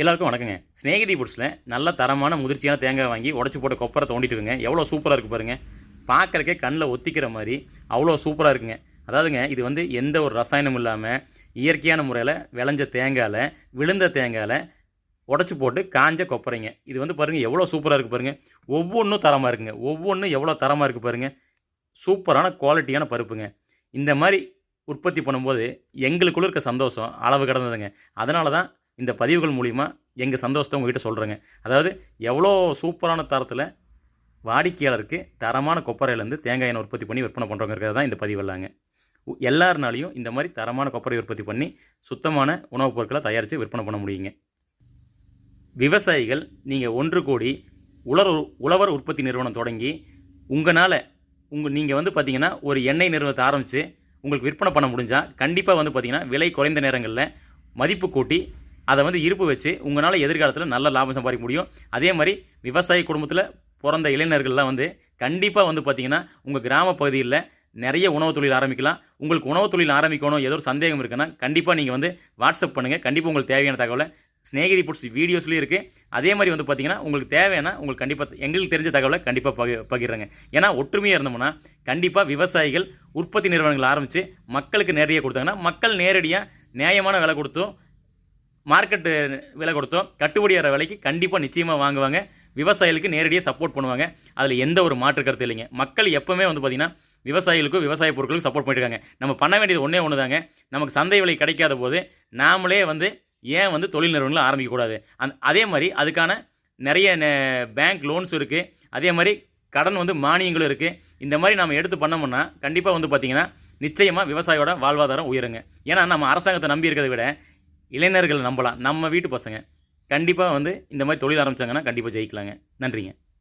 எல்லாருக்கும் வணக்கங்க. ஸ்நேகிதி ஃபுட்ஸில் நல்ல தரமான முதிர்ச்சியான தேங்காய் வாங்கி உடச்சி போட்ட கொப்பரை தோண்டிட்டு இருக்குங்க. எவ்வளோ சூப்பராக இருக்குது பாருங்கள். பார்க்குறக்கே கண்ணில் ஒத்திக்கிற மாதிரி அவ்வளோ சூப்பராக இருக்குங்க. அதாவதுங்க இது வந்து எந்த ஒரு ரசாயனமும் இல்லாமல் இயற்கையான முறையில் விளைஞ்ச தேங்காயில் விழுந்த தேங்காயில் உடச்சி போட்டு காஞ்ச கொப்பரைங்க. இது வந்து பாருங்கள் எவ்வளோ சூப்பராக இருக்குது பாருங்கள். ஒவ்வொன்றும் தரமாக இருக்குங்க. ஒவ்வொன்றும் எவ்வளோ தரமாக இருக்குது பாருங்கள். சூப்பரான குவாலிட்டியான பருப்புங்க. இந்த மாதிரி உற்பத்தி பண்ணும்போது எங்களுக்குள்ள இருக்க சந்தோஷம் அளவு கடந்ததுங்க. அதனால தான் இந்த பதிவுகள் மூலிமா எங்கள் சந்தோஷத்தை உங்கள்கிட்ட சொல்கிறேங்க. அதாவது எவ்வளோ சூப்பரான தரத்தில் வாடிக்கையாளருக்கு தரமான கொப்பரையிலேருந்து தேங்காய் எண்ணெய் உற்பத்தி பண்ணி விற்பனை பண்ணுறோங்கிறது தான் இந்த பதிவெல்லாங்க. எல்லாருனாலையும் இந்த மாதிரி தரமான கொப்பரை உற்பத்தி பண்ணி சுத்தமான உணவுப் பொருட்களை தயாரித்து விற்பனை பண்ண முடியுங்க. விவசாயிகள் நீங்கள் ஒன்று கூடி உழவர் உற்பத்தி நிறுவனம் தொடங்கி உங்களால் நீங்கள் வந்து பார்த்திங்கன்னா ஒரு எண்ணெய் நிறுவனத்தை ஆரம்பித்து உங்களுக்கு விற்பனை பண்ண முடிஞ்சால் கண்டிப்பாக வந்து பார்த்திங்கன்னா விலை குறைந்த நேரங்களில் மதிப்பு கூட்டி அதை வந்து இருப்பு வச்சு உங்களால் எதிர்காலத்தில் நல்ல லாபம் சம்பாதிக்க முடியும். அதே மாதிரி விவசாய குடும்பத்தில் பிறந்த இளைஞர்கள்லாம் வந்து கண்டிப்பாக வந்து பார்த்திங்கன்னா உங்கள் கிராம பகுதியில் நிறைய உணவு தொழில் ஆரம்பிக்கலாம். உங்களுக்கு உணவு தொழில் ஆரம்பிக்கணும் ஏதோ ஒரு சந்தேகம் இருக்குன்னா கண்டிப்பாக நீங்கள் வந்து வாட்ஸ்அப் பண்ணுங்கள். கண்டிப்பாக உங்களுக்கு தேவையான தகவலை ஸ்நேகிதி ஃபுட்ஸ் வீடியோஸ்லேயும் இருக்குது. அதே மாதிரி வந்து பார்த்திங்கன்னா உங்களுக்கு தேவையான உங்களுக்கு கண்டிப்பாக எங்களுக்கு தெரிஞ்ச தகவலை கண்டிப்பாக பகிர்றேங்க. ஏன்னா ஒற்றுமையாக இருந்தோம்னா கண்டிப்பாக விவசாயிகள் உற்பத்தி நிறுவனங்கள் ஆரம்பித்து மக்களுக்கு நேரடியாக கொடுத்தாங்கன்னா மக்கள் நேரடியாக நியாயமான விலை கொடுத்தோம் மார்க்கெட்டு விலை கொடுத்தோம் கட்டுப்படியாகிற விலைக்கு கண்டிப்பாக நிச்சயமாக வாங்குவாங்க. விவசாயிகளுக்கு நேரடியாக சப்போர்ட் பண்ணுவாங்க. அதில் எந்த ஒரு மாற்று கருத்து இல்லைங்க. மக்கள் எப்போவுமே வந்து பார்த்திங்கன்னா விவசாயிகளுக்கும் விவசாய பொருட்களுக்கும் சப்போர்ட் பண்ணியிருக்காங்க. நம்ம பண்ண வேண்டியது ஒன்று தாங்க. நமக்கு சந்தை விலை கிடைக்காத போது நாமளே வந்து ஏன் வந்து தொழில் நிறுவனங்களை ஆரம்பிக்கக்கூடாது. அதே மாதிரி அதுக்கான நிறைய பேங்க் லோன்ஸ் இருக்குது. அதே மாதிரி கடன் வந்து மானியங்களும் இருக்குது. இந்த மாதிரி நம்ம எடுத்து பண்ணோம்னா கண்டிப்பாக வந்து பார்த்திங்கன்னா நிச்சயமாக விவசாயியோட வாழ்வாதாரம் உயருங்க. ஏன்னா நம்ம அரசாங்கத்தை நம்பி இருக்கிறத விட இளைஞர்கள் நம்பலாம். நம்ம வீட்டு பசங்க கண்டிப்பாக வந்து இந்த மாதிரி தொழில் ஆரம்பித்தாங்கன்னா கண்டிப்பாக ஜெயிக்கலாங்க. நன்றிங்க.